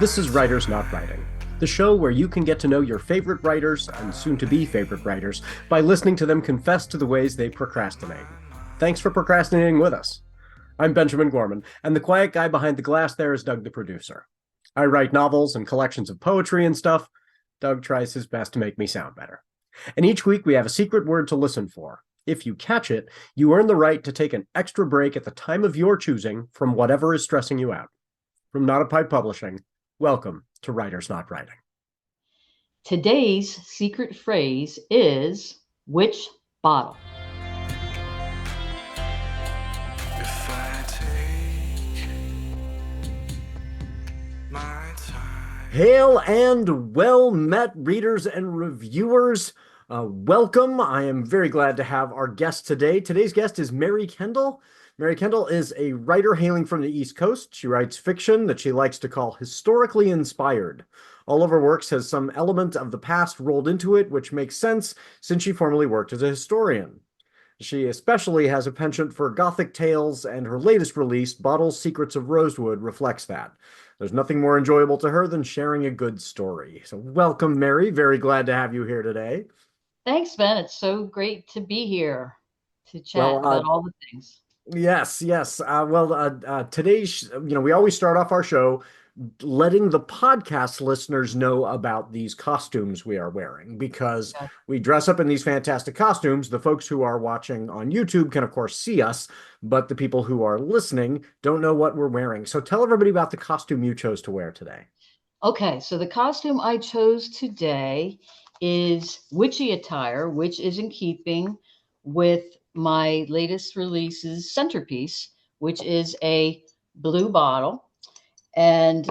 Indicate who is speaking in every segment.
Speaker 1: This is Writers Not Writing, the show where you can get to know your favorite writers and soon-to-be favorite writers by listening to them confess to the ways they procrastinate. Thanks for procrastinating with us. I'm Benjamin Gorman, and the quiet guy behind the glass there is Doug the producer. I write novels and collections of poetry and stuff. Doug tries his best to make me sound better. And each week we have a secret word to listen for. If you catch it, you earn the right to take an extra break at the time of your choosing from whatever is stressing you out. From NotAPipePublishing, welcome to Writers Not Writing.
Speaker 2: Today's secret phrase is which bottle?
Speaker 3: If I take my time.
Speaker 1: Hail and well met, readers and reviewers. Welcome. I am very glad to have our guest today. Today's guest is Mary Kendall. Mary Kendall is a writer hailing from the East Coast. She writes fiction that she likes to call historically inspired. All of her works has some element of the past rolled into it, which makes sense since she formerly worked as a historian. She especially has a penchant for Gothic tales, and her latest release, BOTTLED Secrets of Rosewood, reflects that. There's nothing more enjoyable to her than sharing a good story. So welcome, Mary. Very glad to have you here today.
Speaker 2: Thanks, Ben. It's so great to be here to chat about all the things.
Speaker 1: Yes. Today's, we always start off our show letting the podcast listeners know about these costumes we are wearing because we dress up in these fantastic costumes. The folks who are watching on YouTube can, of course, see us, but the people who are listening don't know what we're wearing. So tell everybody about the costume you chose to wear today.
Speaker 2: Okay, so the costume I chose today is witchy attire, which is in keeping with my latest release's centerpiece, which is a blue bottle. And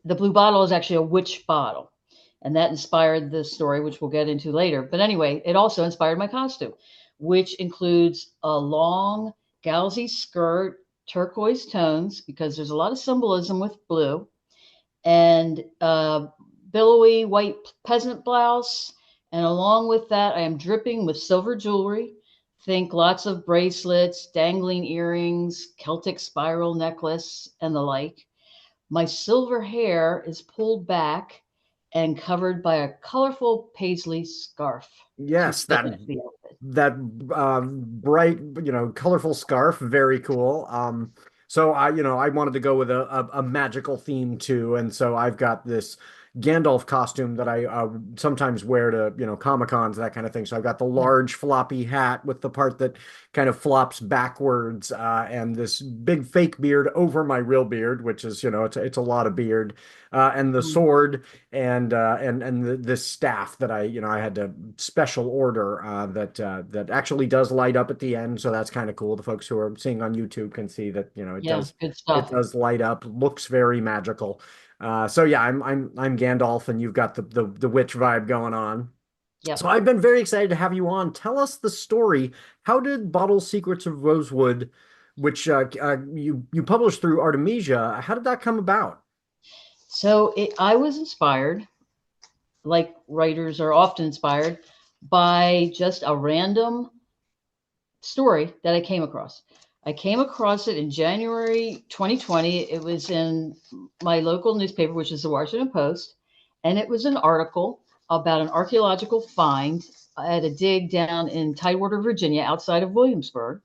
Speaker 2: the blue bottle is actually a witch bottle. And that inspired the story, which we'll get into later. But anyway, it also inspired my costume, which includes a long gauzy skirt, turquoise tones, because there's a lot of symbolism with blue, and billowy white peasant blouse. And along with that, I am dripping with silver jewelry. Think lots of bracelets, dangling earrings, Celtic spiral necklace, and the like. My silver hair is pulled back and covered by a colorful paisley scarf.
Speaker 1: Yes, that bright, colorful scarf, very cool. So I wanted to go with a magical theme too, and so I've got this Gandalf costume that I sometimes wear to, Comic-Cons, that kind of thing. So I've got the large floppy hat with the part that kind of flops backwards, and this big fake beard over my real beard, which is, it's a lot of beard, and the sword and this staff that I had to special order, that actually does light up at the end. So that's kind of cool. The folks who are seeing on YouTube can see that,
Speaker 2: good stuff.
Speaker 1: it does light up, looks very magical. I'm Gandalf, and you've got the witch vibe going on.
Speaker 2: Yep.
Speaker 1: So I've been very excited to have you on. Tell us the story. How did Bottled Secrets of Rosewood, which you published through Artemisia, how did that come about?
Speaker 2: So I was inspired, like writers are often inspired, by just a random story that I came across. I came across it in January 2020. It was in my local newspaper, which is the Washington Post, and it was an article about an archaeological find at a dig down in Tidewater, Virginia, outside of Williamsburg.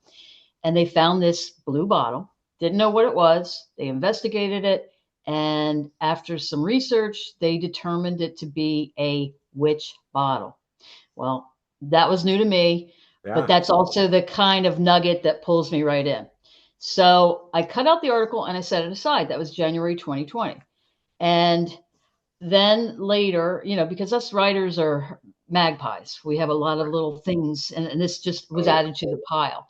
Speaker 2: And they found this blue bottle, didn't know what it was. They investigated it, and after some research, they determined it to be a witch bottle. Well, that was new to me.
Speaker 1: Yeah.
Speaker 2: But that's also the kind of nugget that pulls me right in. So I cut out the article and I set it aside. That was January 2020. And then later, because us writers are magpies, we have a lot of little things, and this just was added to the pile.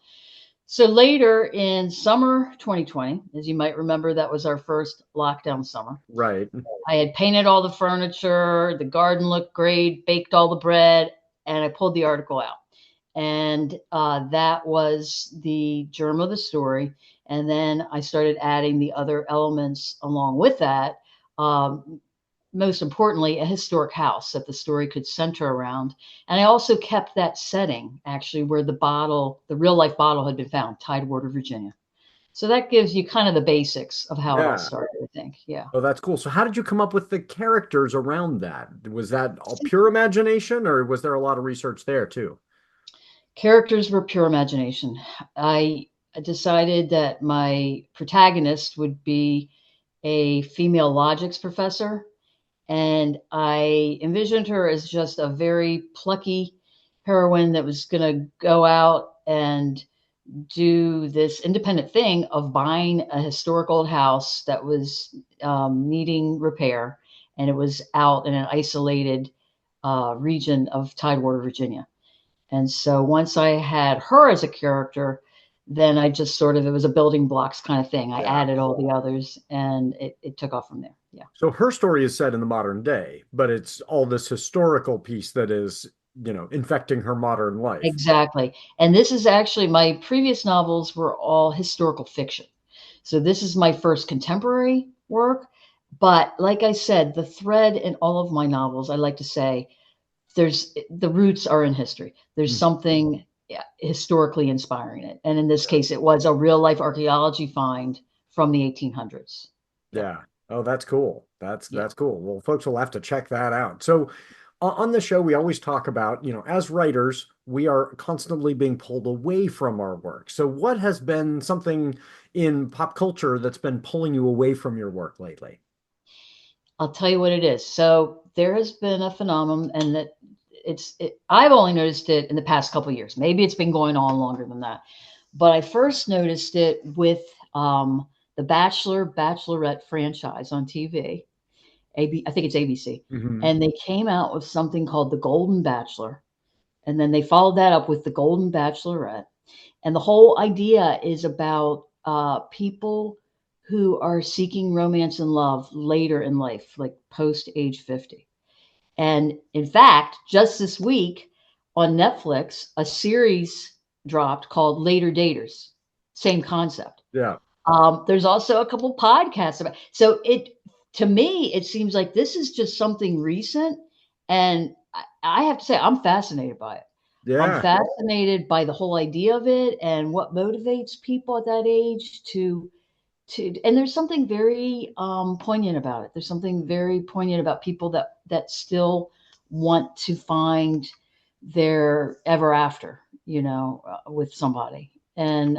Speaker 2: So later in summer 2020, as you might remember, that was our first lockdown summer.
Speaker 1: Right.
Speaker 2: I had painted all the furniture, the garden looked great, baked all the bread, and I pulled the article out. And that was the germ of the story. And then I started adding the other elements along with that. Most importantly, a historic house that the story could center around. And I also kept that setting, actually, where the real life bottle had been found, Tidewater, Virginia. So that gives you kind of the basics of how it all
Speaker 1: Yeah.
Speaker 2: started, I think. Yeah.
Speaker 1: Oh, that's cool. So how did you come up with the characters around that? Was that all pure imagination, or was there a lot of research there too?
Speaker 2: Characters were pure imagination. I decided that my protagonist would be a female logics professor, and I envisioned her as just a very plucky heroine that was going to go out and do this independent thing of buying a historic old house that was needing repair, and it was out in an isolated region of Tidewater, Virginia. And so once I had her as a character, then I just sort of, it was a building blocks kind of thing. I
Speaker 1: Yeah.
Speaker 2: added all the others, and it took off from there. Yeah.
Speaker 1: So her story is set in the modern day, but it's all this historical piece that is, infecting her modern life.
Speaker 2: Exactly. And this is actually, my previous novels were all historical fiction. So this is my first contemporary work. But like I said, the thread in all of my novels, I like to say, there's the roots are in history. There's
Speaker 1: Mm.
Speaker 2: something historically inspiring it. And in this case, it was a real life archaeology find from the 1800s. Yeah.
Speaker 1: Yeah. Oh, that's cool. That's
Speaker 2: Yeah.
Speaker 1: that's cool. Well, folks will have to check that out. So on the show, we always talk about, as writers, we are constantly being pulled away from our work. So what has been something in pop culture that's been pulling you away from your work lately?
Speaker 2: I'll tell you what it is. So there has been a phenomenon, and that I've only noticed it in the past couple of years. Maybe it's been going on longer than that. But I first noticed it with the Bachelor, Bachelorette franchise on TV. I think it's ABC.
Speaker 1: Hmm.
Speaker 2: And they came out with something called The Golden Bachelor. And then they followed that up with The Golden Bachelorette. And the whole idea is about people who are seeking romance and love later in life, like post age 50. And in fact, just this week on Netflix, a series dropped called Later Daters. Same concept.
Speaker 1: Yeah.
Speaker 2: There's also a couple podcasts about. So to me, it seems like this is just something recent, and I have to say I'm fascinated by it. I'm
Speaker 1: Yeah.
Speaker 2: fascinated by the whole idea of it and what motivates people at that age and there's something very poignant about it. There's something very poignant about people that still want to find their ever after, with somebody. And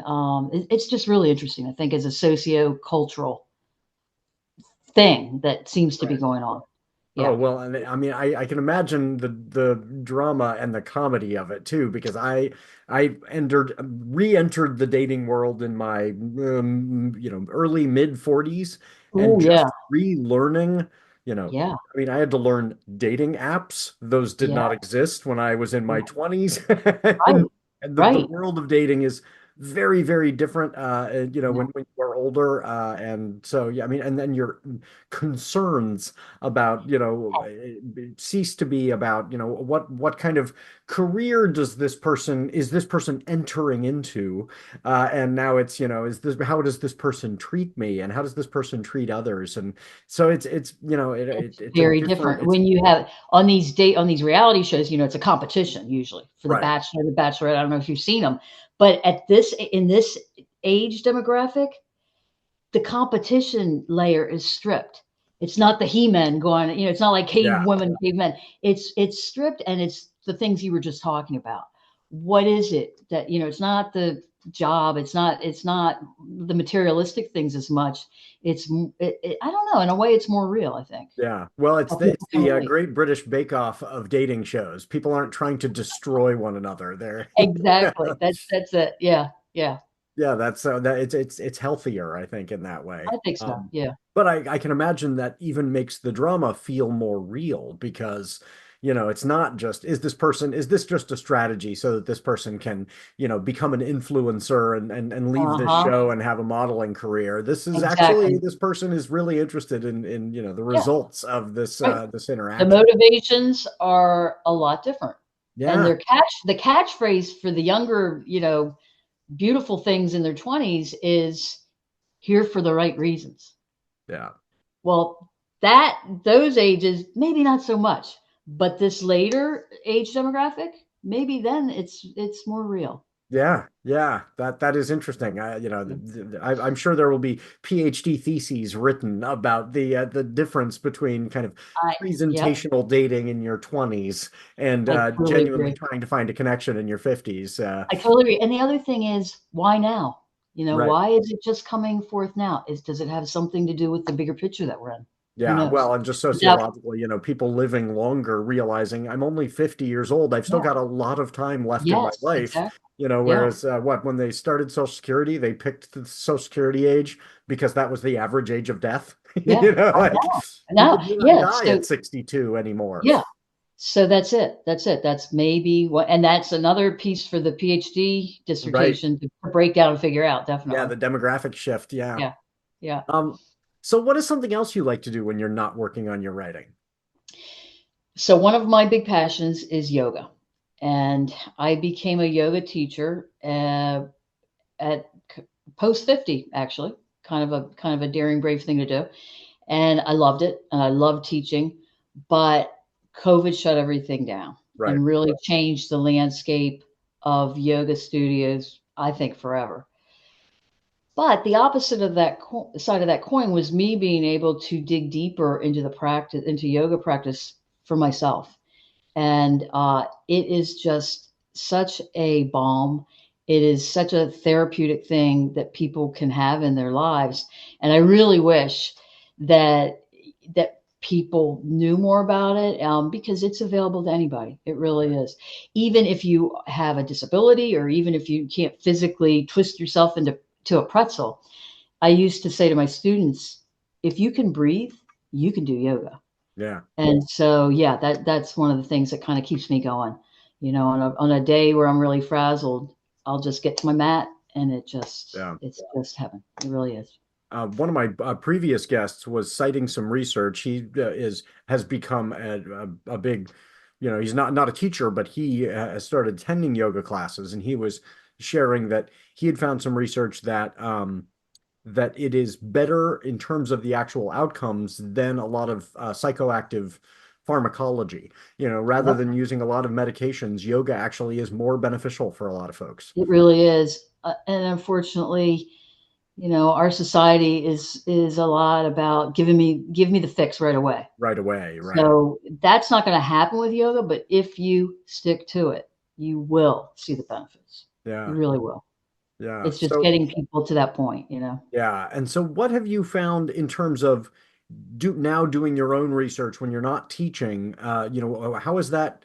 Speaker 2: it's just really interesting, I think, as a socio-cultural thing that seems to be
Speaker 1: Right.
Speaker 2: going on.
Speaker 1: Oh,
Speaker 2: Yeah.
Speaker 1: well, and I mean, I can imagine the drama and the comedy of it too, because I re-entered the dating world in my early mid 40s, and
Speaker 2: Oh, yeah.
Speaker 1: just relearning,
Speaker 2: Yeah.
Speaker 1: I mean, I had to learn dating apps. Those did
Speaker 2: Yeah.
Speaker 1: not exist when I was in my 20s. And,
Speaker 2: Right.
Speaker 1: and the
Speaker 2: Right.
Speaker 1: world of dating is very, very different,
Speaker 2: Yeah.
Speaker 1: when you are older. And so, yeah, I mean, and then your concerns about, cease to be about, what kind of career is this person entering into? And now it's, how does this person treat me? And how does this person treat others? And so
Speaker 2: It's
Speaker 1: it's a
Speaker 2: very
Speaker 1: different,
Speaker 2: different when you have on these reality shows. It's a competition usually for the
Speaker 1: right.
Speaker 2: Bachelor, the Bachelorette. I don't know if you've seen them, but in this age demographic, the competition layer is stripped. It's not the he-men going. It's not like cave
Speaker 1: Yeah.
Speaker 2: women, cavemen. It's stripped, and it's the things you were just talking about. What is it that it's not the job. It's not the materialistic things as much. I don't know. In a way, it's more real, I think.
Speaker 1: Yeah. Well, it's
Speaker 2: How
Speaker 1: the,
Speaker 2: people
Speaker 1: it's
Speaker 2: can
Speaker 1: the
Speaker 2: relate.
Speaker 1: Great British Bake Off of dating shows. People aren't trying to destroy one another. They're
Speaker 2: Exactly. That's it. Yeah. Yeah.
Speaker 1: Yeah, that's that it's healthier, I think, in that way.
Speaker 2: I think so. Yeah.
Speaker 1: But I can imagine that even makes the drama feel more real because, it's not just is this just a strategy so that this person can, become an influencer and leave this
Speaker 2: Uh-huh.
Speaker 1: show and have a modeling career. This is actually
Speaker 2: Exactly.
Speaker 1: this person is really interested in the
Speaker 2: Yeah.
Speaker 1: results of this
Speaker 2: Right.
Speaker 1: this
Speaker 2: The
Speaker 1: interaction.
Speaker 2: motivations are a lot different. And
Speaker 1: Yeah.
Speaker 2: the catchphrase for the younger, beautiful things in their 20s is here for the right reasons.
Speaker 1: Yeah.
Speaker 2: Well, those ages, maybe not so much, but this later age demographic, maybe then it's more real.
Speaker 1: Yeah, that is interesting. I'm sure there will be PhD theses written about the difference between kind of
Speaker 2: Yep,
Speaker 1: presentational dating in your 20s and
Speaker 2: I totally
Speaker 1: genuinely
Speaker 2: agree.
Speaker 1: trying to find a connection in your 50s.
Speaker 2: I totally agree. And the other thing is, why now?
Speaker 1: Right.
Speaker 2: Why is it just coming forth now? Does it have something to do with the bigger picture that we're in? Who
Speaker 1: Yeah,
Speaker 2: knows?
Speaker 1: well, and just
Speaker 2: Without,
Speaker 1: sociologically, people living longer, realizing I'm only 50 years old. I've still
Speaker 2: yeah,
Speaker 1: got a lot of time left in my
Speaker 2: yes,
Speaker 1: life.
Speaker 2: exactly. Yeah,
Speaker 1: Whereas when they started Social Security, they picked the Social Security age because that was the average age of death.
Speaker 2: yeah. I
Speaker 1: Like
Speaker 2: know.
Speaker 1: people
Speaker 2: Now,
Speaker 1: do not
Speaker 2: yeah.
Speaker 1: die at
Speaker 2: So
Speaker 1: 62 anymore.
Speaker 2: yeah. So that's it. That's it. That's maybe what, and that's another piece for the PhD
Speaker 1: Right.
Speaker 2: dissertation to break down and figure out.
Speaker 1: Yeah,
Speaker 2: Definitely.
Speaker 1: the demographic shift. Yeah.
Speaker 2: Yeah. Yeah.
Speaker 1: Um, so what is something else you like to do when you're not working on your writing?
Speaker 2: So one of my big passions is yoga, and I became a yoga teacher at post 50, actually. Kind of a daring, brave thing to do, and I loved it, and I loved teaching, but COVID shut everything down
Speaker 1: Right.
Speaker 2: and really changed the landscape of yoga studios, I think, forever. But the opposite of that side of that coin was me being able to dig deeper into the practice, into yoga practice for myself. And it is just such a balm. It is such a therapeutic thing that people can have in their lives. And I really wish that people knew more about it, because it's available to anybody. It really is. Even if you have a disability, or even if you can't physically twist yourself into a pretzel, I used to say to my students, if you can breathe, you can do yoga.
Speaker 1: Yeah.
Speaker 2: And so, yeah, that's one of the things that kind of keeps me going. On a day where I'm really frazzled, I'll just get to my mat, and
Speaker 1: Yeah.
Speaker 2: it's just heaven. It really is.
Speaker 1: One of my previous guests was citing some research. He is has become a big, he's not a teacher, but he has started attending yoga classes, and he was sharing that he had found some research that it is better in terms of the actual outcomes than a lot of psychoactive pharmacology. Rather
Speaker 2: Yep,
Speaker 1: than using a lot of medications, yoga actually is more beneficial for a lot of folks.
Speaker 2: it really is. And unfortunately, our society is a lot about give me the fix right away.
Speaker 1: Right away, right?
Speaker 2: So that's not going to happen with yoga, but if you stick to it, you will see the benefits. You
Speaker 1: Yeah,
Speaker 2: really will.
Speaker 1: yeah.
Speaker 2: It's just
Speaker 1: So
Speaker 2: getting people to that point.
Speaker 1: yeah, and so what have you found in terms of now doing your own research when you're not teaching? How has that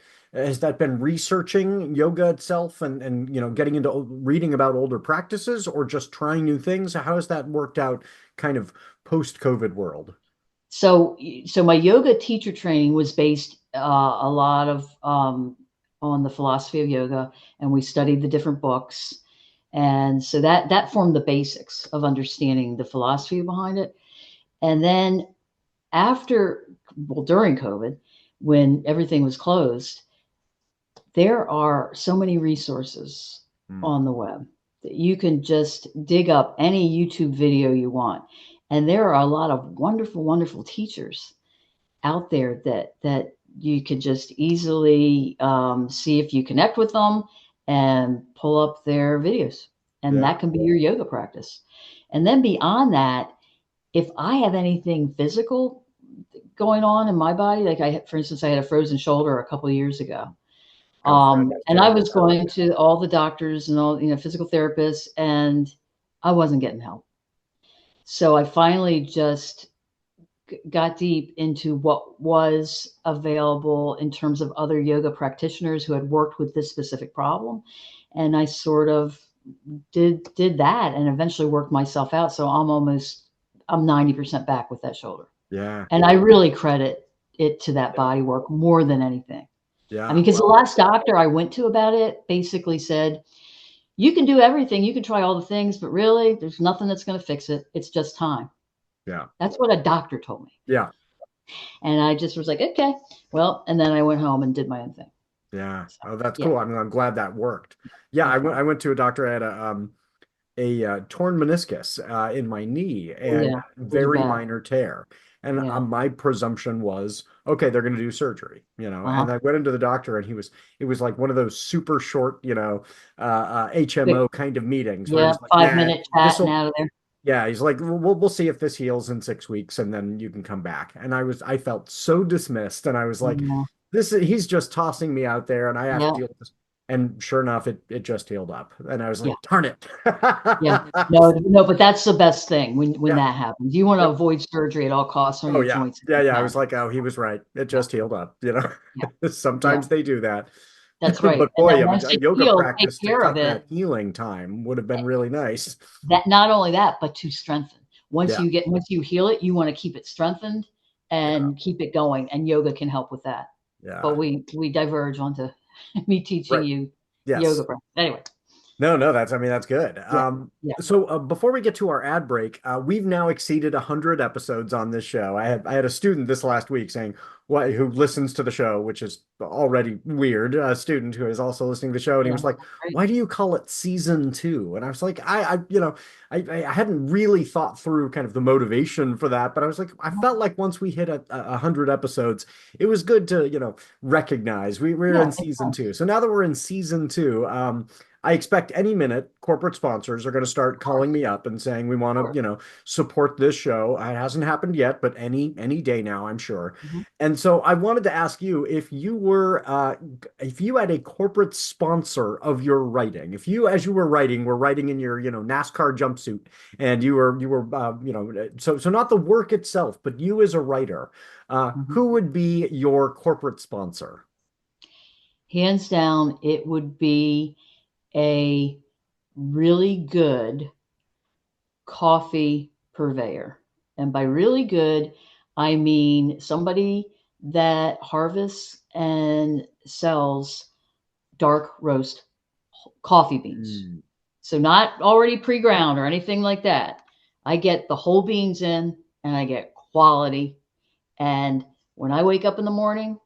Speaker 1: been researching yoga itself and getting into reading about older practices or just trying new things? How has that worked out kind of post-COVID world?
Speaker 2: So my yoga teacher training was based a lot of on the philosophy of yoga, and we studied the different books, and so that formed the basics of understanding the philosophy behind it. And then during COVID, when everything was closed, there are so many resources
Speaker 1: Hmm.
Speaker 2: on the web that you can just dig up any YouTube video you want. And there are a lot of wonderful, wonderful teachers out there that you can just easily see if you connect with them and pull up their videos. And
Speaker 1: Yeah.
Speaker 2: that can be your yoga practice. And then beyond that, if I have anything physical going on in my body, like for instance, I had a frozen shoulder a couple of years ago.
Speaker 1: Go for it.
Speaker 2: And I was going to all the doctors and all, physical therapists, and I wasn't getting help. So I finally just got deep into what was available in terms of other yoga practitioners who had worked with this specific problem. And I sort of did that and eventually worked myself out. So I'm 90% back with that shoulder.
Speaker 1: Yeah.
Speaker 2: And I really credit it to that body work more than anything. I
Speaker 1: Yeah.
Speaker 2: mean, because the
Speaker 1: Well,
Speaker 2: last doctor I went to about it basically said, you can do everything, you can try all the things, but really, there's nothing that's going to fix it. It's just time.
Speaker 1: yeah.
Speaker 2: That's what a doctor told me.
Speaker 1: Yeah.
Speaker 2: And I just was like, okay, well, and then I went home and did my own thing.
Speaker 1: Yeah.
Speaker 2: So,
Speaker 1: Oh, that's
Speaker 2: yeah,
Speaker 1: cool. I'm glad that worked. Yeah, I
Speaker 2: definitely.
Speaker 1: went to a doctor. I had torn meniscus in my knee
Speaker 2: Oh,
Speaker 1: and
Speaker 2: yeah, those are
Speaker 1: very
Speaker 2: bad.
Speaker 1: minor tear. And
Speaker 2: Yeah.
Speaker 1: my presumption was, okay, they're going to do surgery, And
Speaker 2: Uh-huh.
Speaker 1: I went into the doctor, and it was like one of those super short,
Speaker 2: Quick.
Speaker 1: HMO kind of meetings where
Speaker 2: Yeah.
Speaker 1: he's like,
Speaker 2: Five
Speaker 1: nah,
Speaker 2: minute
Speaker 1: this
Speaker 2: chat and
Speaker 1: will,
Speaker 2: out of there.
Speaker 1: yeah, he's like, we'll see if this heals in 6 weeks, and then you can come back. And I felt so dismissed, and I was like,
Speaker 2: Yeah.
Speaker 1: he's just tossing me out there, and I have to
Speaker 2: Yeah.
Speaker 1: deal with this. And sure enough, it just healed up, and I was
Speaker 2: Yeah.
Speaker 1: like, darn it.
Speaker 2: Yeah. No, no, but that's the best thing when
Speaker 1: Yeah.
Speaker 2: that happens. You want to
Speaker 1: Yep.
Speaker 2: avoid surgery at all costs on
Speaker 1: Oh
Speaker 2: your
Speaker 1: yeah.
Speaker 2: joints if
Speaker 1: Yeah,
Speaker 2: you
Speaker 1: yeah. I
Speaker 2: can.
Speaker 1: was like, oh, he was right. It
Speaker 2: Yeah.
Speaker 1: just healed up,
Speaker 2: Yeah. Yeah.
Speaker 1: Sometimes they do that.
Speaker 2: That's right.
Speaker 1: But
Speaker 2: And then
Speaker 1: boy, I mean,
Speaker 2: once
Speaker 1: a
Speaker 2: it
Speaker 1: yoga
Speaker 2: heals, take
Speaker 1: practice to
Speaker 2: care of
Speaker 1: cut
Speaker 2: it.
Speaker 1: that healing time would have been really nice.
Speaker 2: That not only that, but to strengthen.
Speaker 1: Yeah.
Speaker 2: Once you heal it, you want to keep it strengthened
Speaker 1: Yeah.
Speaker 2: and keep it going. And yoga can help with that.
Speaker 1: Yeah.
Speaker 2: But we diverge onto me teaching
Speaker 1: Right.
Speaker 2: you
Speaker 1: Yes.
Speaker 2: yoga practice. Anyway.
Speaker 1: No, that's good.
Speaker 2: Yeah. Yeah.
Speaker 1: So before we get to our ad break, we've now exceeded 100 episodes on this show. I had a student this last week saying who listens to the show, which is already weird, a student who is also listening to the show, and he
Speaker 2: Yeah.
Speaker 1: was like,
Speaker 2: Right.
Speaker 1: "Why do you call it season 2?" And I was like, I hadn't really thought through kind of the motivation for that, but I was like, I felt like once we hit 100 episodes, it was good to recognize we're
Speaker 2: Yeah,
Speaker 1: in
Speaker 2: makes
Speaker 1: season
Speaker 2: sense.
Speaker 1: 2. So now that we're in season 2, I expect any minute corporate sponsors are going to start
Speaker 2: Of
Speaker 1: calling
Speaker 2: course.
Speaker 1: me up and saying we want
Speaker 2: Of
Speaker 1: to,
Speaker 2: course.
Speaker 1: support this show. It hasn't happened yet, but any day now, I'm sure.
Speaker 2: Mhm.
Speaker 1: And so I wanted to ask you if you had a corporate sponsor of your writing, if you, as you were writing in your, NASCAR jumpsuit, and you were, so not the work itself, but you as a writer,
Speaker 2: Mhm.
Speaker 1: who would be your corporate sponsor?
Speaker 2: Hands down, it would be a really good coffee purveyor. And by really good, I mean somebody that harvests and sells dark roast coffee beans.
Speaker 1: Mm.
Speaker 2: So not already pre-ground or anything like that. I get the whole beans in and I get quality. And when I wake up in the morning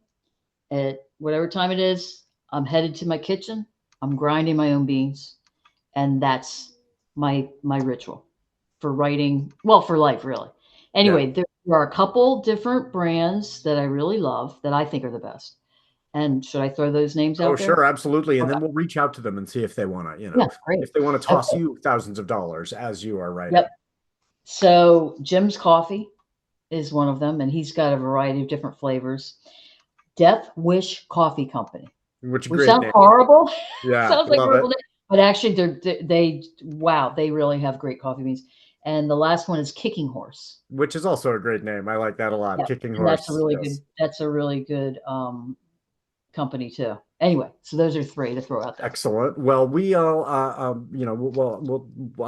Speaker 2: at whatever time it is, I'm headed to my kitchen. I'm grinding my own beans. And that's my ritual for writing, well, for life, really. Anyway, there are a couple different brands that I really love that I think are the best. And should I throw those names
Speaker 1: Oh,
Speaker 2: out there?
Speaker 1: sure, absolutely. And
Speaker 2: Okay.
Speaker 1: then we'll reach out to them and see if they want to,
Speaker 2: Yeah, great.
Speaker 1: if they want to toss
Speaker 2: Okay.
Speaker 1: you thousands of dollars as you are writing.
Speaker 2: Yep. So Jim's Coffee is one of them, and he's got a variety of different flavors. Death Wish Coffee Company,
Speaker 1: Which
Speaker 2: which
Speaker 1: great
Speaker 2: sounds
Speaker 1: name.
Speaker 2: horrible.
Speaker 1: Yeah,
Speaker 2: Sounds like a
Speaker 1: love
Speaker 2: horrible
Speaker 1: it.
Speaker 2: name, but actually they really have great coffee beans. And the last one is Kicking Horse.
Speaker 1: Which is also a great name. I like that a lot.
Speaker 2: Yeah,
Speaker 1: Kicking
Speaker 2: and
Speaker 1: Horse. Yes.
Speaker 2: that's a really good company too. Anyway, so those are 3 to throw out there.
Speaker 1: Excellent. Well, we'll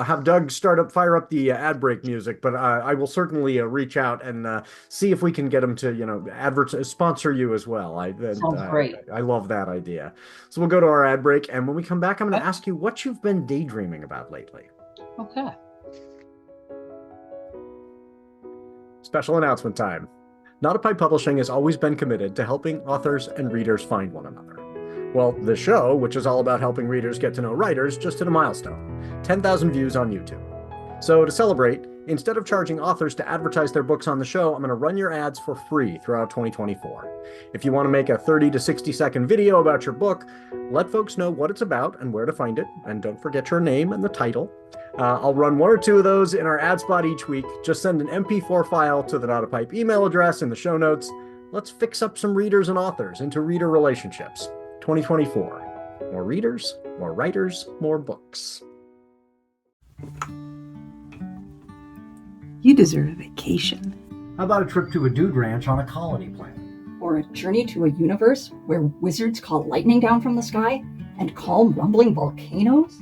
Speaker 1: have Doug fire up the ad break music, but I will certainly reach out and see if we can get him to, sponsor you as well.
Speaker 2: Sounds great.
Speaker 1: I love that idea. So we'll go to our ad break, and when we come back, I'm going to
Speaker 2: Okay.
Speaker 1: ask you what you've been daydreaming about lately.
Speaker 2: Okay.
Speaker 1: Special announcement time. NotAPipePublishing has always been committed to helping authors and readers find one another. Well, the show, which is all about helping readers get to know writers, just hit a milestone: 10,000 views on YouTube. So to celebrate, instead of charging authors to advertise their books on the show, I'm going to run your ads for free throughout 2024. If you want to make a 30 to 60 second video about your book, let folks know what it's about and where to find it, and don't forget your name and the title. I'll run 1 or 2 of those in our ad spot each week. Just send an MP4 file to the NotAPipe email address in the show notes. Let's fix up some readers and authors into reader relationships. 2024. More readers, more writers, more books.
Speaker 4: You deserve a vacation.
Speaker 1: How about a trip to a dude ranch on a colony planet?
Speaker 5: Or a journey to a universe where wizards call lightning down from the sky and calm rumbling volcanoes?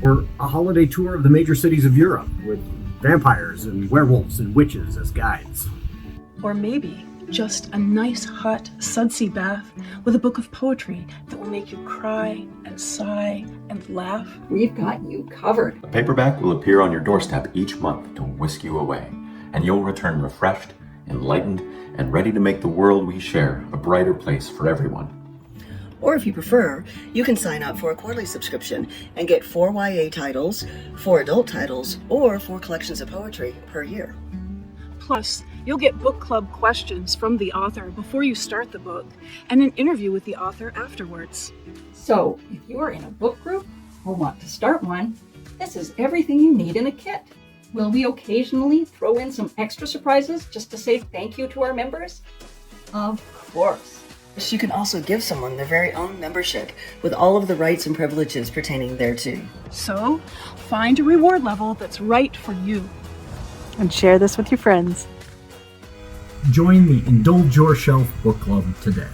Speaker 1: Or a holiday tour of the major cities of Europe with vampires and werewolves and witches as guides.
Speaker 4: Or maybe just a nice hot sudsy bath with a book of poetry that will make you cry and sigh and laugh.
Speaker 5: We've got you covered.
Speaker 6: A paperback will appear on your doorstep each month to whisk you away, and you'll return refreshed, enlightened, and ready to make the world we share a brighter place for everyone.
Speaker 7: Or if you prefer, you can sign up for a quarterly subscription and get 4 YA titles, 4 adult titles, or 4 collections of poetry per year.
Speaker 4: Plus, you'll get book club questions from the author before you start the book, and an interview with the author afterwards.
Speaker 5: So, if you are in a book group or want to start one, this is everything you need in a kit. Will we occasionally throw in some extra surprises just to say thank you to our members? Of course.
Speaker 7: You can also give someone their very own membership with all of the rights and privileges pertaining thereto.
Speaker 4: So, find a reward level that's right for you.
Speaker 8: And share this with your friends.
Speaker 1: Join the Indulge Your Shelf Book Club today.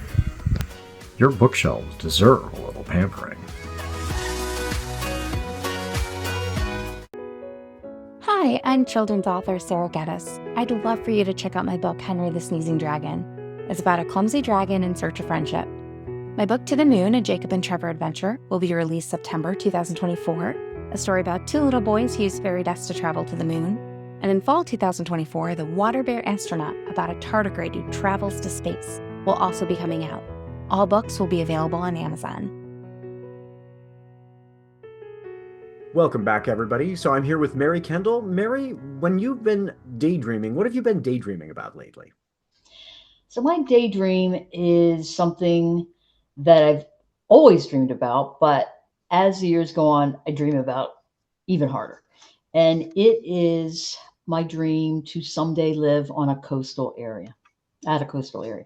Speaker 1: Your bookshelves deserve a little pampering.
Speaker 9: Hi, I'm children's author Sarah Geddes. I'd love for you to check out my book, Henry the Sneezing Dragon. It's about a clumsy dragon in search of friendship. My book, To the Moon, a Jacob and Trevor adventure, will be released September 2024, a story about 2 little boys who use fairy dust to travel to the moon. And in fall 2024, The Water Bear Astronaut, about a tardigrade who travels to space, will also be coming out. All books will be available on Amazon.
Speaker 1: Welcome back, everybody. So I'm here with Mary Kendall. Mary, when you've been daydreaming, what have you been daydreaming about lately?
Speaker 2: So my daydream is something that I've always dreamed about, but as the years go on, I dream about even harder. And it is my dream to someday live on a coastal area, at a coastal area.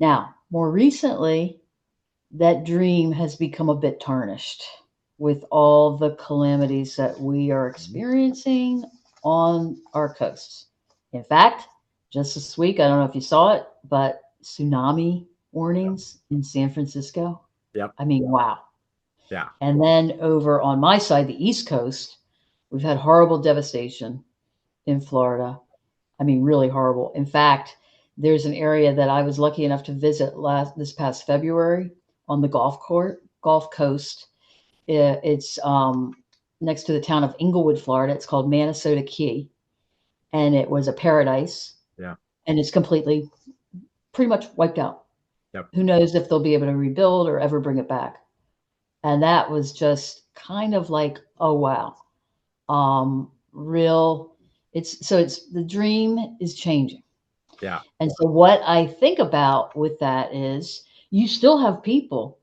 Speaker 2: Now, more recently, that dream has become a bit tarnished with all the calamities that we are experiencing on our coasts. In fact, just this week, I don't know if you saw it, but tsunami warnings in San Francisco.
Speaker 1: Yep.
Speaker 2: I mean, wow.
Speaker 1: Yeah.
Speaker 2: And then over on my side, the East Coast, we've had horrible devastation in Florida. I mean, really horrible. In fact, there's an area that I was lucky enough to visit this past February on the Gulf Coast. It's next to the town of Inglewood, Florida. It's called Manasota Key, and it was a paradise.
Speaker 1: Yeah.
Speaker 2: And it's completely, pretty much wiped out.
Speaker 1: Yep.
Speaker 2: Who knows if they'll be able to rebuild or ever bring it back. And that was just kind of like, oh, wow. The dream is changing.
Speaker 1: Yeah.
Speaker 2: And so what I think about with that is you still have people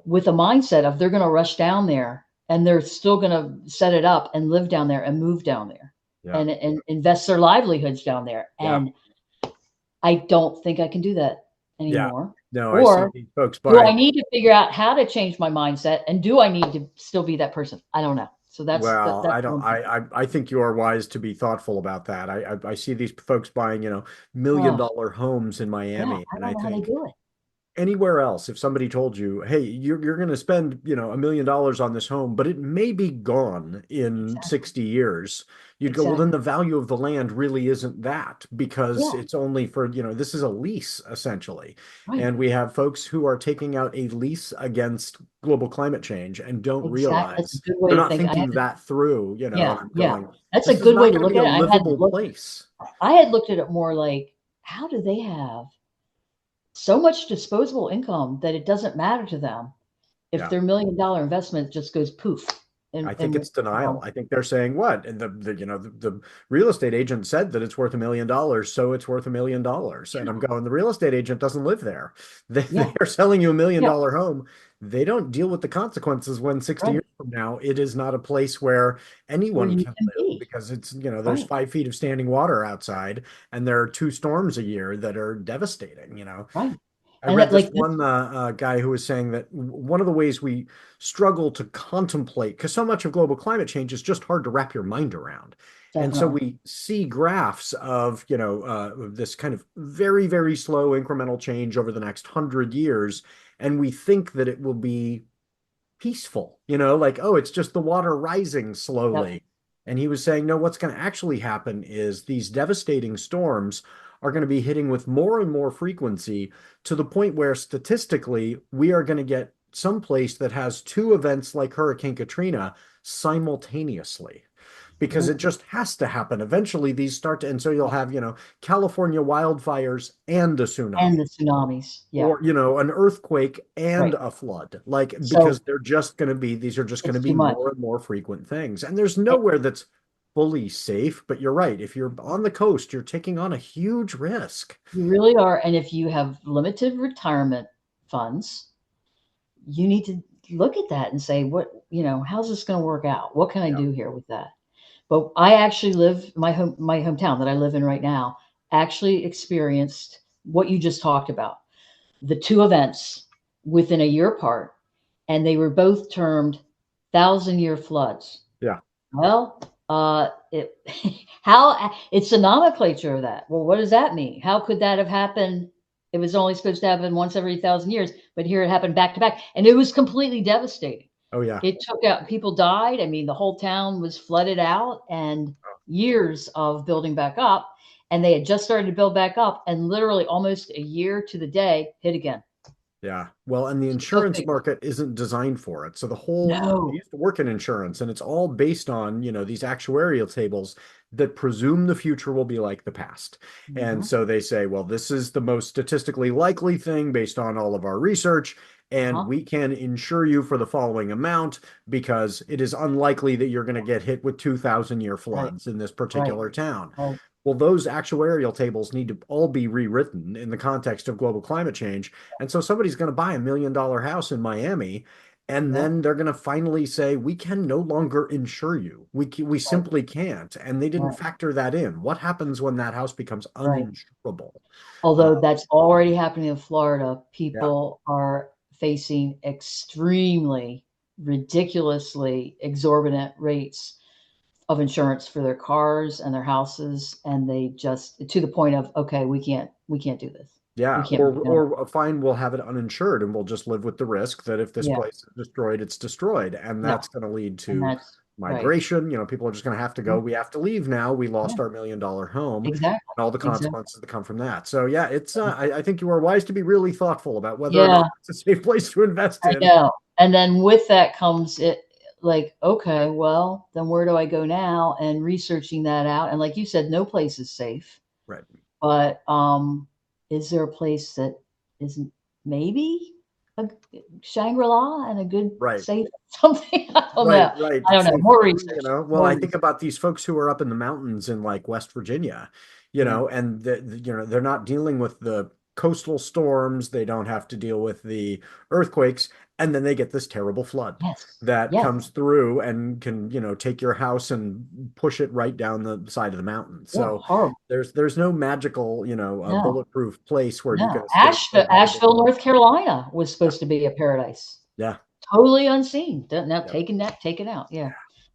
Speaker 2: with a mindset of they're going to rush down there and they're still going to set it up and live down there and move down there.
Speaker 1: Yeah.
Speaker 2: And invest their livelihoods down there. And I don't think I can do that anymore.
Speaker 1: Yeah. No,
Speaker 2: or
Speaker 1: I see folks
Speaker 2: do I need to figure out how to change my mindset? And do I need to still be that person? I don't know. So that's
Speaker 1: I think you are wise to be thoughtful about that. I see these folks buying, $1 million homes in Miami, and I think anywhere else, if somebody told you, hey, you're going to spend, $1 million on this home, but it may be gone in 60 years, you'd go, well, then the value of the land really isn't that, because it's only for, this is a lease essentially. Right. And we have folks who are taking out a lease against global climate change and don't realize they're not thinking that through,
Speaker 2: That's a good way to look at it. I had looked at it more like, how do they have so much disposable income that it doesn't matter to them if their $1 million investment just goes poof?
Speaker 1: I think it's denial. I think they're saying what? And the real estate agent said that it's worth $1 million, so it's worth $1 million. And I'm going, the real estate agent doesn't live there. They are selling you $1 million home. They don't deal with the consequences when 60 years from now, it is not a place where anyone can live, because it's, there's 5 feet of standing water outside and there are 2 storms a year that are devastating,
Speaker 2: Right.
Speaker 1: I read this one guy who was saying that one of the ways we struggle to contemplate, because so much of global climate change is just hard to wrap your mind around. And so we see graphs of, this kind of very, very slow incremental change over the next 100 years. And we think that it will be peaceful, like, oh, it's just the water rising slowly. Yep. And he was saying, no, what's going to actually happen is these devastating storms are going to be hitting with more and more frequency, to the point where statistically we are going to get some place that has 2 events like Hurricane Katrina simultaneously. because it just has to happen. Eventually these start to, and so you'll have, California wildfires and a
Speaker 2: And the
Speaker 1: tsunami,
Speaker 2: tsunamis. Yeah.
Speaker 1: or, an earthquake and
Speaker 2: Right.
Speaker 1: a flood, like,
Speaker 2: So
Speaker 1: because these are just going to
Speaker 2: it's
Speaker 1: be
Speaker 2: too much.
Speaker 1: more and more frequent things. And there's nowhere that's fully safe, but you're right. If you're on the coast, you're taking on a huge risk.
Speaker 2: You really are. And if you have limited retirement funds, you need to look at that and say, how's this going to work out? What can I do here with that? But I actually live my hometown that I live in right now actually experienced what you just talked about. The two events within a year apart, and they were both termed 1,000-year floods.
Speaker 1: Yeah.
Speaker 2: Well, it's the nomenclature of that. Well, what does that mean? How could that have happened? It was only supposed to happen once every 1,000 years, but here it happened back to back, and it was completely devastating.
Speaker 1: Oh yeah.
Speaker 2: It took out, people died. I mean, the whole town was flooded out, and years of building back up, and they had just started to build back up, and literally almost a year to the day hit again.
Speaker 1: Yeah. Well, and the insurance market isn't designed for it. So I used to work in insurance, and it's all based on, these actuarial tables that presume the future will be like the past. And so they say, well, this is the most statistically likely thing based on all of our research, and we can insure you for the following amount because it is unlikely that you're going to get hit with 2,000-year floods in this particular town.
Speaker 2: Right.
Speaker 1: Well, those actuarial tables need to all be rewritten in the context of global climate change. And so somebody's going to buy $1 million house in Miami, and then they're going to finally say, we can no longer insure you. We simply can't. And they didn't factor that in. What happens when that house becomes uninsurable?
Speaker 2: Although that's already happening in Florida. People are facing extremely, ridiculously exorbitant rates of insurance for their cars and their houses, and they just, to the point of, okay, we can't do this.
Speaker 1: Yeah, or fine, we'll have it uninsured, and we'll just live with the risk that if this place is destroyed, it's destroyed, and that's going to lead to migration. People are just going to have to go. We have to leave now. We lost our $1 million home, and all the consequences that come from that. So yeah, it's. I think you are wise to be really thoughtful about whether or not it's a safe place to invest in.
Speaker 2: I know, and then with that comes it. Like, okay, well, then where do I go now? And researching that out. And like you said, no place is safe.
Speaker 1: Right.
Speaker 2: But is there a place that isn't maybe a Shangri-La and a good safe something? I don't know.
Speaker 1: Right.
Speaker 2: I don't know. More research.
Speaker 1: Well, I think about these folks who are up in the mountains in like West Virginia, and they're not dealing with the coastal storms. They don't have to deal with the earthquakes. And then they get this terrible flood that comes through and can, take your house and push it right down the side of the mountain. So there's no magical, bulletproof place where you can escape.
Speaker 2: Asheville, North Carolina was supposed to be a paradise.
Speaker 1: Yeah.
Speaker 2: Totally unseen. Now taken out. Yeah.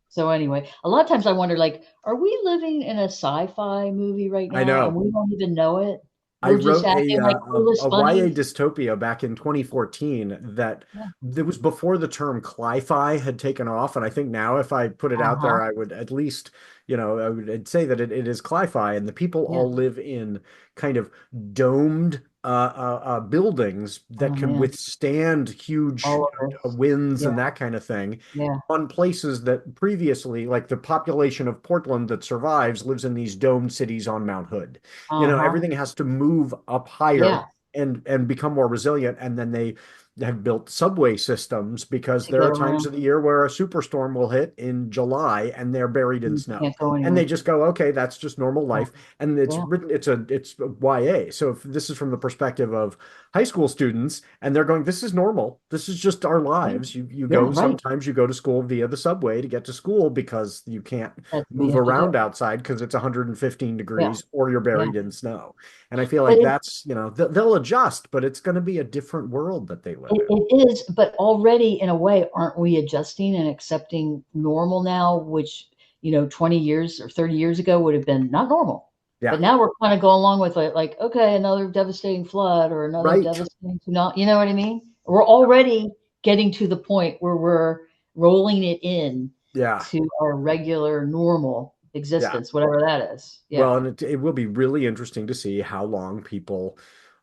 Speaker 2: So anyway, a lot of times I wonder, like, are we living in a sci-fi movie right now?
Speaker 1: I know.
Speaker 2: And we don't even know it.
Speaker 1: I wrote a YA dystopia back in 2014 that was before the term cli-fi had taken off. And I think now if I put it out there, I would at least, I'd say that it is cli-fi, and the people all live in kind of domed buildings that can withstand huge winds and that kind of thing on places that previously, like the population of Portland that survives lives in these domed cities on Mount Hood. Everything has to move up higher and become more resilient. And then they have built subway systems because there are times of the year where a superstorm will hit in July and they're buried in snow, and they just go, okay, that's just normal life. And it's written, it's YA. So if this is from the perspective of high school students, and they're going, this is normal. This is just our lives. You go, sometimes you go to school via the subway to get to school because you can't move around outside because it's 115 degrees or you're buried in snow. And I feel like that's, they'll adjust, but it's going to be a different world that they live in.
Speaker 2: It is, but already in a way, aren't we adjusting and accepting normal now, which, 20 years or 30 years ago would have been not normal. Yeah. But now we're kind of going along with it, like, okay, another devastating flood or another devastating tsunami. You know what I mean? We're already getting to the point where we're rolling it in to our regular, normal existence, whatever that is.
Speaker 1: Well, and it will be really interesting to see how long people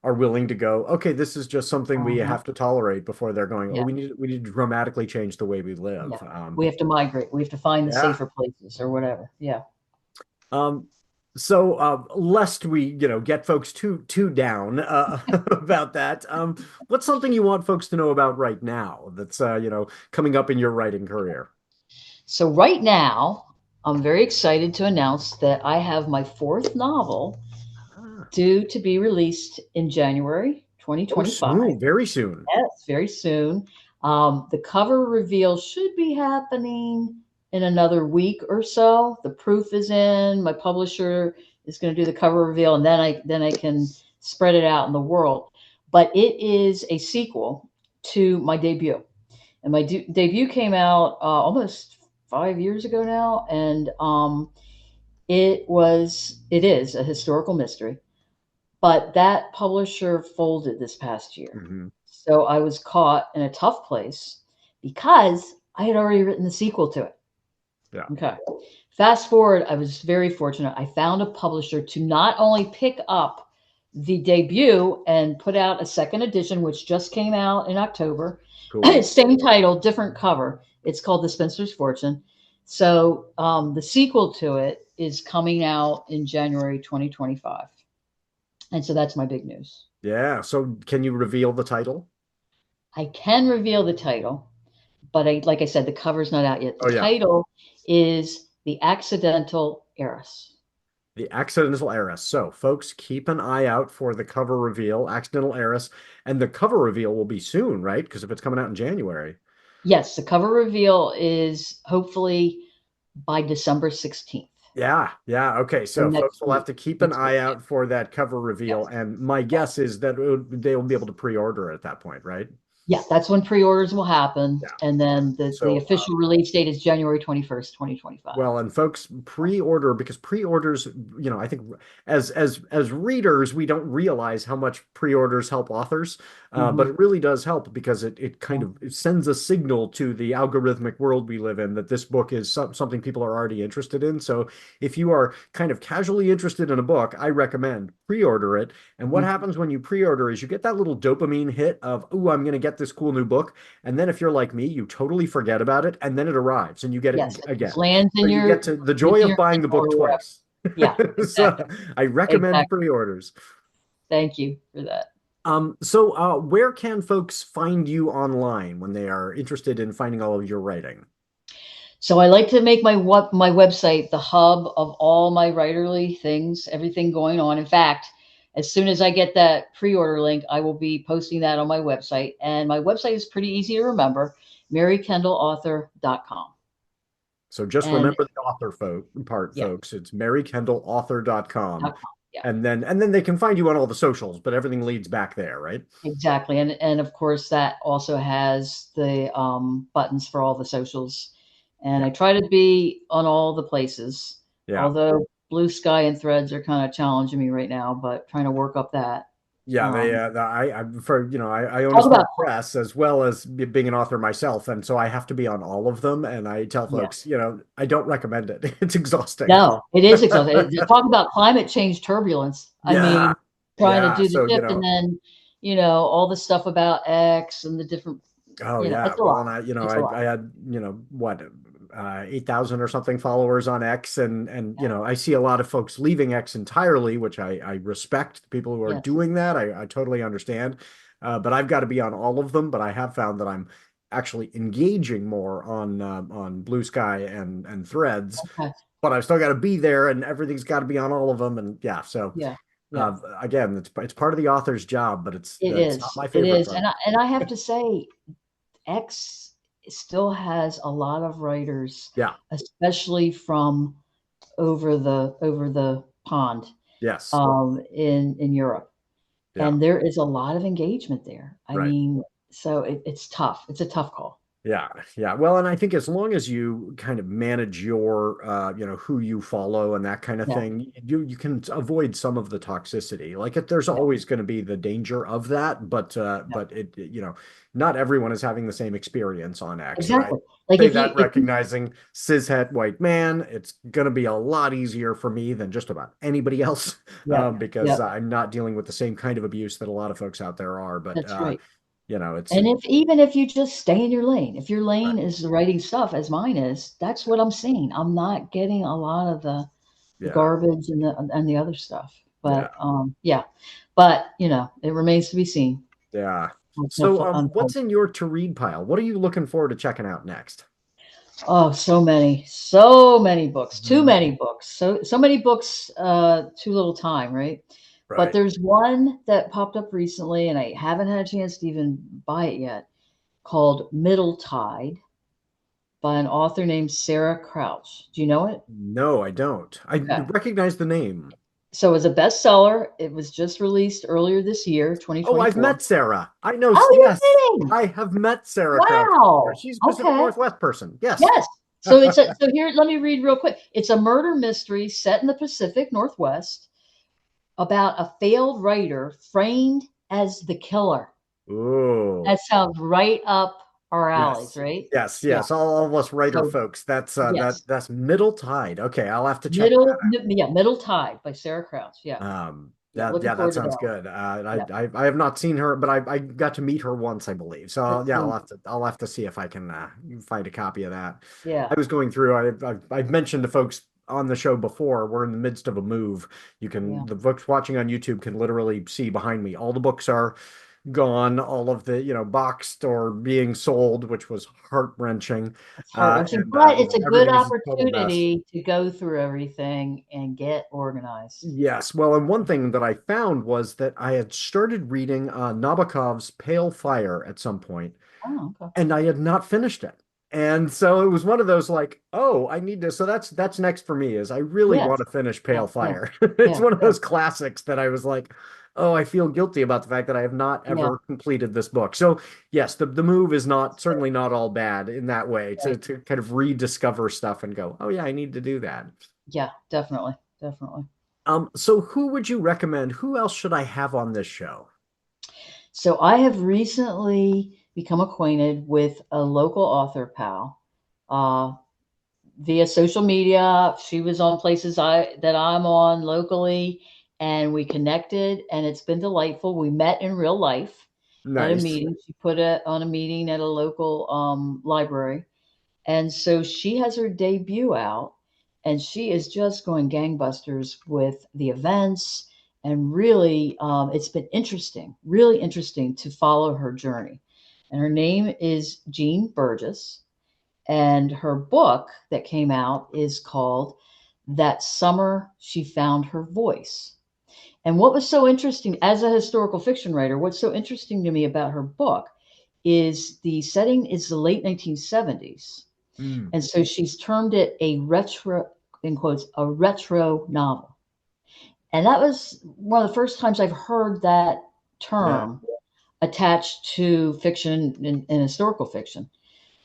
Speaker 1: are willing to go, okay, this is just something we have to tolerate before they're going, oh,
Speaker 2: Yeah.
Speaker 1: we need to dramatically change the way we live.
Speaker 2: Yeah. We have to migrate. We have to find the
Speaker 1: Yeah.
Speaker 2: safer places or whatever. Yeah.
Speaker 1: So lest we, get folks too down about that, what's something you want folks to know about right now that's coming up in your writing career?
Speaker 2: So right now, I'm very excited to announce that I have my 4th novel due to be released in January 2025.
Speaker 1: Oh, soon, very soon.
Speaker 2: Yes, very soon. The cover reveal should be happening in another week or so. The proof is in. My publisher is going to do the cover reveal, and then I can spread it out in the world. But it is a sequel to my debut, and my debut came out almost 5 years ago now, and it is a historical mystery. But that publisher folded this past year.
Speaker 1: Mm-hmm.
Speaker 2: So I was caught in a tough place because I had already written the sequel to it.
Speaker 1: Yeah.
Speaker 2: Okay. Fast forward, I was very fortunate. I found a publisher to not only pick up the debut and put out a 2nd edition, which just came out in October. Cool. Same title, different cover. It's called The Spinster's Fortune. So the sequel to it is coming out in January 2025. And so that's my big news.
Speaker 1: Yeah. So can you reveal the title?
Speaker 2: I can reveal the title, but like I said, the cover's not out yet. The title is The Accidental Heiress.
Speaker 1: The Accidental Heiress. So, folks, keep an eye out for the cover reveal, Accidental Heiress. And the cover reveal will be soon, right? Because if it's coming out in January.
Speaker 2: Yes, the cover reveal is hopefully by December 16th.
Speaker 1: Yeah. Okay. So folks will have to keep an eye out for that cover reveal. Yes. And my guess is that they will be able to pre-order at that point, right?
Speaker 2: Yeah, that's when pre-orders will happen. Yeah. And then the official release date is January 21st, 2025.
Speaker 1: Well, and folks, pre-order, because pre-orders, I think as readers, we don't realize how much pre-orders help authors, but it really does help because it kind of sends a signal to the algorithmic world we live in that this book is something people are already interested in. So if you are kind of casually interested in a book, I recommend pre-order it. And what happens when you pre-order is you get that little dopamine hit of, oh, I'm going to get this cool new book. And then if you're like me, you totally forget about it. And then it arrives and you get it again.
Speaker 2: Lands in
Speaker 1: you get to the joy of buying the book twice.
Speaker 2: Yeah. Exactly.
Speaker 1: So I recommend pre-orders.
Speaker 2: Thank you for that.
Speaker 1: So where can folks find you online when they are interested in finding all of your writing?
Speaker 2: So I like to make my website the hub of all my writerly things, everything going on. In fact, as soon as I get that pre-order link, I will be posting that on my website. And my website is pretty easy to remember, marykendallauthor.com.
Speaker 1: So just remember the author folks. It's marykendallauthor.com.
Speaker 2: Yeah.
Speaker 1: And then they can find you on all the socials, but everything leads back there, right?
Speaker 2: Exactly. And of course, that also has the buttons for all the socials. And I try to be on all the places. Yeah. Although Blue Sky and Threads are kind of challenging me right now, but trying to work up that.
Speaker 1: Yeah, I own a small press as well as being an author myself, and so I have to be on all of them. And I tell folks, I don't recommend it. It's exhausting.
Speaker 2: No, it is exhausting. Talk about climate change turbulence. I mean, trying to do the tip, and then all the stuff about X and the different.
Speaker 1: Oh yeah, well, and I had what. 8,000 or something followers on X. And I see a lot of folks leaving X entirely, which I respect. People who are doing that, I totally understand. But I've got to be on all of them. But I have found that I'm actually engaging more on Blue Sky and Threads. Okay. But I've still got to be there, and everything's got to be on all of them. And again, it's part of the author's job, but it's not my favorite.
Speaker 2: It is, and I have to say, X still has a lot of writers, especially from over the pond.
Speaker 1: Yes.
Speaker 2: In Europe. Yeah. And there is a lot of engagement there. I mean, so it's tough. It's a tough call.
Speaker 1: Yeah, yeah. Well, and I think as long as you kind of manage your, who you follow and that kind of
Speaker 2: Yeah,
Speaker 1: thing, you can avoid some of the toxicity. Like there's
Speaker 2: yeah,
Speaker 1: always going to be the danger of that,
Speaker 2: yeah.
Speaker 1: but not everyone is having the same experience on X. And I
Speaker 2: Exactly. Like
Speaker 1: say
Speaker 2: if
Speaker 1: that
Speaker 2: you
Speaker 1: recognizing cishet white man, it's going to be a lot easier for me than just about anybody else,
Speaker 2: yeah, yeah,
Speaker 1: because I'm not dealing with the same kind of abuse that a lot of folks out there are. But
Speaker 2: that's right.
Speaker 1: it's
Speaker 2: And if even if you just stay in your lane, if your
Speaker 1: right.
Speaker 2: lane is the writing stuff as mine is, that's what I'm seeing. I'm not getting a lot of the
Speaker 1: Yeah,
Speaker 2: garbage and the other stuff.
Speaker 1: yeah.
Speaker 2: But yeah. But it remains to be seen.
Speaker 1: Yeah. So, what's in your to read pile? What are you looking forward to checking out next?
Speaker 2: Oh, so many books, too
Speaker 1: Mhm.
Speaker 2: many books, so many books, too little time, right? But
Speaker 1: Right.
Speaker 2: there's one that popped up recently, and I haven't had a chance to even buy it yet, called Middletide by an author named Sarah Crouch. Do you know it?
Speaker 1: No, I don't. I
Speaker 2: Okay.
Speaker 1: recognize the name.
Speaker 2: So it was a bestseller. It was just released earlier this year,
Speaker 1: Oh, I've
Speaker 2: 2024.
Speaker 1: met Sarah. I know.
Speaker 2: Oh,
Speaker 1: Yes,
Speaker 2: you're kidding.
Speaker 1: I have met Sarah Crouch before.
Speaker 2: Wow.
Speaker 1: She's a Pacific
Speaker 2: Okay.
Speaker 1: Northwest person. Yes.
Speaker 2: Yes. So here, let me read real quick. It's a murder mystery set in the Pacific Northwest about a failed writer framed as the killer.
Speaker 1: Ooh.
Speaker 2: That sounds right up our alleys,
Speaker 1: Yes.
Speaker 2: right?
Speaker 1: Yes.
Speaker 2: Yeah.
Speaker 1: Yes. All of us writer
Speaker 2: So
Speaker 1: folks.
Speaker 2: yes,
Speaker 1: That's Middle Tide. Okay, I'll have to check that
Speaker 2: Middle Tide by Sarah Crouch. Yeah.
Speaker 1: out.
Speaker 2: Yeah. Looking
Speaker 1: Yeah, that
Speaker 2: forward to
Speaker 1: sounds
Speaker 2: that one.
Speaker 1: good.
Speaker 2: Yeah.
Speaker 1: I have not seen her, but I got to meet her once, I believe. So yeah,
Speaker 2: Excellent.
Speaker 1: I'll have to see if I can find a copy of that.
Speaker 2: Yeah.
Speaker 1: I was going through. I've mentioned to folks on the show before. We're in the midst of a move.
Speaker 2: Yeah.
Speaker 1: The folks watching on YouTube can literally see behind me. All the books are gone. All of the boxed or being sold, which was heart-wrenching.
Speaker 2: It's heart-wrenching,
Speaker 1: And
Speaker 2: but it's a good
Speaker 1: everything is a total mess.
Speaker 2: opportunity to go through everything and get organized.
Speaker 1: Yes. Well, and one thing that I found was that I had started reading Nabokov's Pale Fire at some point,
Speaker 2: Oh, okay.
Speaker 1: and I had not finished it. And so it was one of those like, oh, I need to. So that's next for me is I really want
Speaker 2: Yes.
Speaker 1: to finish
Speaker 2: Yeah,
Speaker 1: Pale
Speaker 2: yeah,
Speaker 1: Fire. It's
Speaker 2: yeah,
Speaker 1: one of
Speaker 2: yeah,
Speaker 1: those classics that I was like, oh, I feel guilty about the fact that I have not
Speaker 2: yeah,
Speaker 1: ever completed this book. So yes, the move is not certainly not all bad in that way
Speaker 2: right.
Speaker 1: to kind of rediscover stuff and go, oh yeah, I need to do that.
Speaker 2: Yeah, definitely, definitely.
Speaker 1: So who would you recommend? Who else should I have on this show?
Speaker 2: So I have recently become acquainted with a local author pal uh, via social media. She was on places that I'm on locally, and we connected, and it's been delightful. We met in real life at a
Speaker 1: Nice.
Speaker 2: meeting. She put it on a meeting at a local library. And so she has her debut out, and she is just going gangbusters with the events. And really, it's been interesting, really interesting to follow her journey. And her name is Jean Burgess. And her book that came out is called That Summer She Found Her Voice. And what was so interesting as a historical fiction writer, what's so interesting to me about her book is the setting is the late 1970s.
Speaker 1: Mm.
Speaker 2: And so she's termed it a retro, in quotes, a retro novel. And that was one of the first times I've heard that
Speaker 1: Yeah.
Speaker 2: term attached to fiction and historical fiction.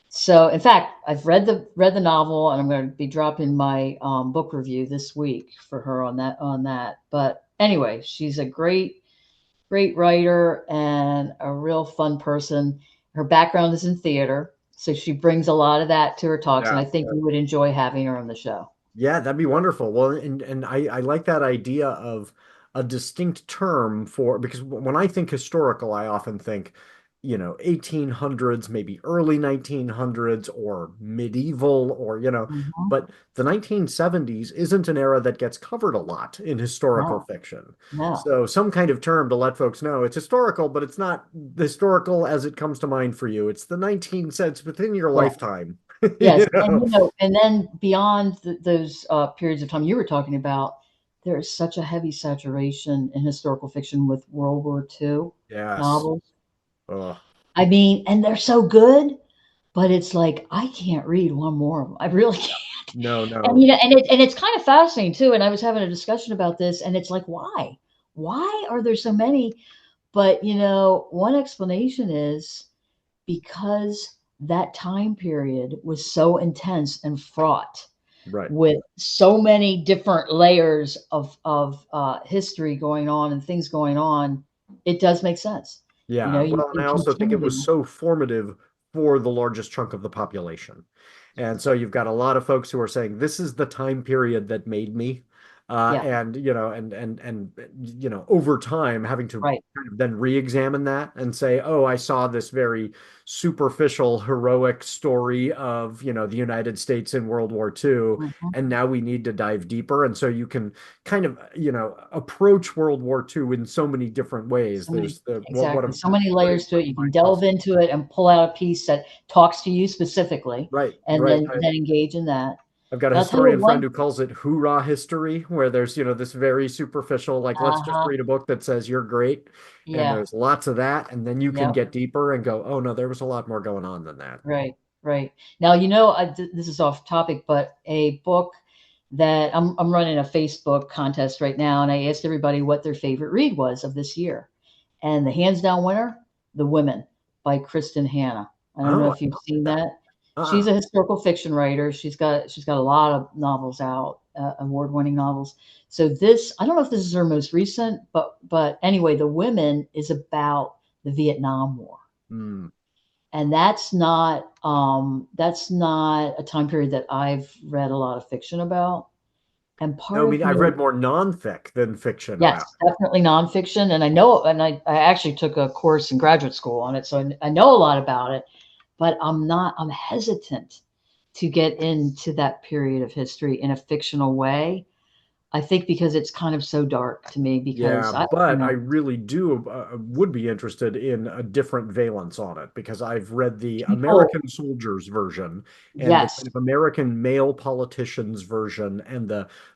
Speaker 2: So, in fact, I've read the novel, and I'm going to be dropping my book review this week for her on that. But anyway, she's a great writer and a real fun person. Her background is in theater, so she brings a lot of that to her talks, and
Speaker 1: Yeah.
Speaker 2: I think you would enjoy having her on the show.
Speaker 1: Yeah, that'd be wonderful. Well, and I like that idea of a distinct term for because when I think historical, I often think, 1800s, maybe early 1900s or medieval or,
Speaker 2: Mhm.
Speaker 1: but the 1970s isn't an era that gets covered a lot in historical
Speaker 2: No,
Speaker 1: fiction.
Speaker 2: no.
Speaker 1: So some kind of term to let folks know it's historical, but it's not historical as it comes to mind for you. It's the 19 cents within your
Speaker 2: Yeah.
Speaker 1: lifetime.
Speaker 2: Yes,
Speaker 1: You know?
Speaker 2: and then beyond those periods of time you were talking about, there is such a heavy saturation in historical fiction with World War II
Speaker 1: Yes.
Speaker 2: novels.
Speaker 1: Oh,
Speaker 2: I mean, and they're so good, but it's like I can't read one more of them. I really can't.
Speaker 1: no,
Speaker 2: And
Speaker 1: no.
Speaker 2: it's kind of fascinating too. And I was having a discussion about this, and it's like, why? Why are there so many? But one explanation is because that time period was so intense and fraught
Speaker 1: Right.
Speaker 2: with so many different layers of history going on and things going on. It does make sense. You
Speaker 1: Yeah,
Speaker 2: know, you
Speaker 1: well, and
Speaker 2: can
Speaker 1: I also think it was
Speaker 2: continue.
Speaker 1: so formative for the largest chunk of the population. And so you've got a lot of folks who are saying, this is the time period that made me.
Speaker 2: Yeah,
Speaker 1: And over time having to
Speaker 2: right.
Speaker 1: kind of then re-examine that and say, oh, I saw this very superficial heroic story of, the United States in World War II,
Speaker 2: Mhm.
Speaker 1: and now we need to dive deeper. And so you can kind of, approach World War II in so many different ways.
Speaker 2: So many,
Speaker 1: There's the what
Speaker 2: exactly.
Speaker 1: a
Speaker 2: So many
Speaker 1: great
Speaker 2: layers to it. You can
Speaker 1: mind
Speaker 2: delve
Speaker 1: puzzle.
Speaker 2: into it and pull out a piece that talks to you specifically,
Speaker 1: Right,
Speaker 2: and
Speaker 1: right.
Speaker 2: then engage in that.
Speaker 1: I've got a
Speaker 2: But I'll tell you
Speaker 1: historian friend
Speaker 2: one.
Speaker 1: who calls it hoorah history, where there's, this very superficial, like, let's just
Speaker 2: Uh-huh.
Speaker 1: read a book that says you're great. And
Speaker 2: Yeah.
Speaker 1: there's lots of that. And then you can
Speaker 2: Yep.
Speaker 1: get deeper and go, oh, no, there was a lot more going on than that.
Speaker 2: Right. Right. Now, this is off topic, but a book that I'm running a Facebook contest right now, and I asked everybody what their favorite read was of this year, and the hands down winner, The Women by Kristen Hanna. I don't know
Speaker 1: Oh, I
Speaker 2: if you've
Speaker 1: don't
Speaker 2: seen
Speaker 1: like
Speaker 2: that.
Speaker 1: that.
Speaker 2: She's a historical fiction writer. She's got a lot of novels out, award-winning novels. So this, I don't know if this is her most recent, but anyway, The Women is about the Vietnam War.
Speaker 1: Hmm.
Speaker 2: And that's not a time period that I've read a lot of fiction about. And
Speaker 1: No,
Speaker 2: part
Speaker 1: I
Speaker 2: of
Speaker 1: mean, I've
Speaker 2: me,
Speaker 1: read more non-fic than fiction
Speaker 2: yes,
Speaker 1: about
Speaker 2: definitely nonfiction. And I know, and I actually took a course in graduate school on it, so I know a lot about it. But I'm hesitant to get into that period of history in a fictional way. I think because it's kind of so dark to me.
Speaker 1: Yeah,
Speaker 2: Because
Speaker 1: but I really would be interested in a different valence on it because I've read the
Speaker 2: people,
Speaker 1: American soldiers version and the
Speaker 2: yes,
Speaker 1: kind of American male politicians version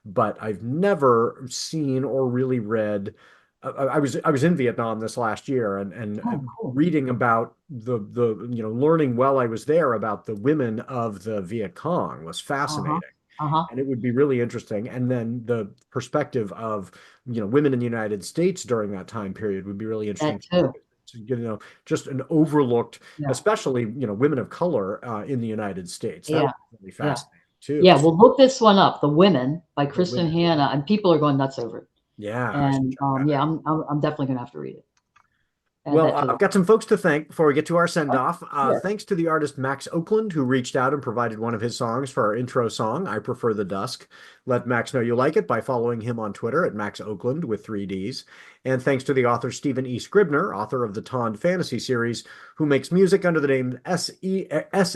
Speaker 1: but I've never seen or really read. I was in Vietnam this last year and
Speaker 2: oh, cool,
Speaker 1: reading about the learning while I was there about the women of the Viet Cong was
Speaker 2: uh huh,
Speaker 1: fascinating.
Speaker 2: uh huh,
Speaker 1: And it would be really interesting. And then the perspective of, women in the United States during that time period would be really
Speaker 2: that
Speaker 1: interesting too.
Speaker 2: too,
Speaker 1: Just an overlooked,
Speaker 2: yeah,
Speaker 1: especially, women of color in the United States. That
Speaker 2: yeah,
Speaker 1: would be really
Speaker 2: yeah.
Speaker 1: fascinating too.
Speaker 2: Yeah, well, look this one up, The Women by
Speaker 1: The
Speaker 2: Kristen
Speaker 1: women.
Speaker 2: Hanna, and people are going nuts over it.
Speaker 1: Yeah, I should
Speaker 2: And
Speaker 1: check that
Speaker 2: yeah,
Speaker 1: out.
Speaker 2: I'm definitely going to have to read it. Add
Speaker 1: Well,
Speaker 2: that to the
Speaker 1: I've got some folks to thank before we get to our send
Speaker 2: oh,
Speaker 1: off.
Speaker 2: sure.
Speaker 1: Thanks to the artist Max Oakland, who reached out and provided one of his songs for our intro song, I Prefer the Dusk. Let Max know you like it by following him on Twitter at Max Oakland with 3Ds. And thanks to the author Stephen E. Scribner, author of the Tond Fantasy series, who makes music under the name S.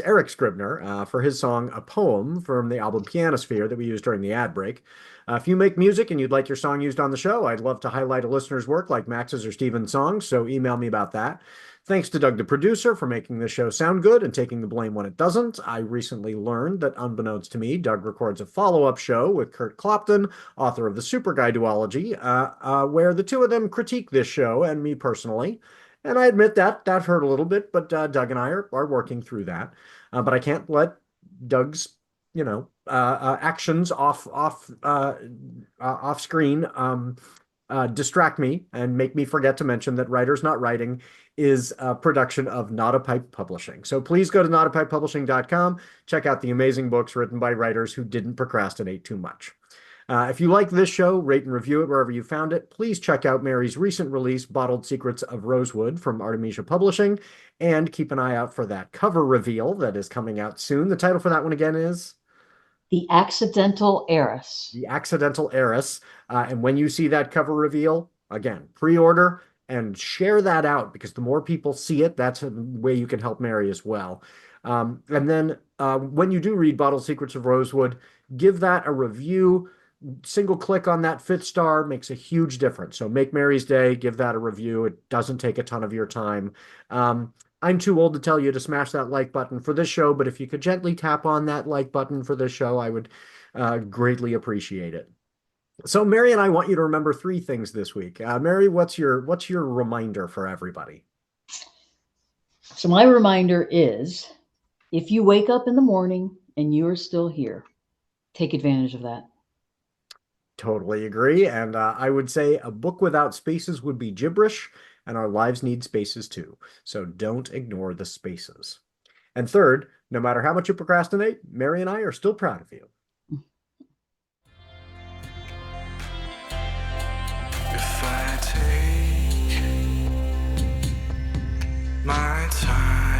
Speaker 1: Eric Scribner for his song A Poem from the album Pianosphere that we used during the ad break. If you make music and you'd like your song used on the show, I'd love to highlight a listener's work like Max's or Steven's songs, so email me about that. Thanks to Doug, the producer, for making the show sound good and taking the blame when it doesn't. I recently learned that, unbeknownst to me, Doug records a follow-up show with Kurt Clopton, author of the Super Guy Duology, where the two of them critique this show and me personally. And I admit that hurt a little bit, but Doug and I are working through that. But I can't let Doug's actions off screen distract me and make me forget to mention that Writers Not Writing is a production of NotAPipePublishing. So please go to NotAPipePublishing.com, check out the amazing books written by writers who didn't procrastinate too much. If you like this show, rate and review it wherever you found it. Please check out Mary's recent release, Bottled Secrets of Rosewood from Artemisia Publishing, and keep an eye out for that cover reveal that is coming out soon. The title for that one again is
Speaker 2: The Accidental Heiress.
Speaker 1: The Accidental Heiress. And when you see that cover reveal, again, pre-order and share that out because the more people see it, that's a way you can help Mary as well. And then when you do read Bottled Secrets of Rosewood, give that a review. Single click on that 5th star makes a huge difference. So make Mary's day, give that a review. It doesn't take a ton of your time. I'm too old to tell you to smash that like button for this show, but if you could gently tap on that like button for this show, I would greatly appreciate it. So Mary and I want you to remember 3 things this week. Mary, what's your reminder for everybody?
Speaker 2: So my reminder is, if you wake up in the morning and you are still here, take advantage of that.
Speaker 1: Totally agree. And I would say a book without spaces would be gibberish, and our lives need spaces too. So don't ignore the spaces. And third, no matter how much you procrastinate, Mary and I are still proud of you.
Speaker 3: If I take my time.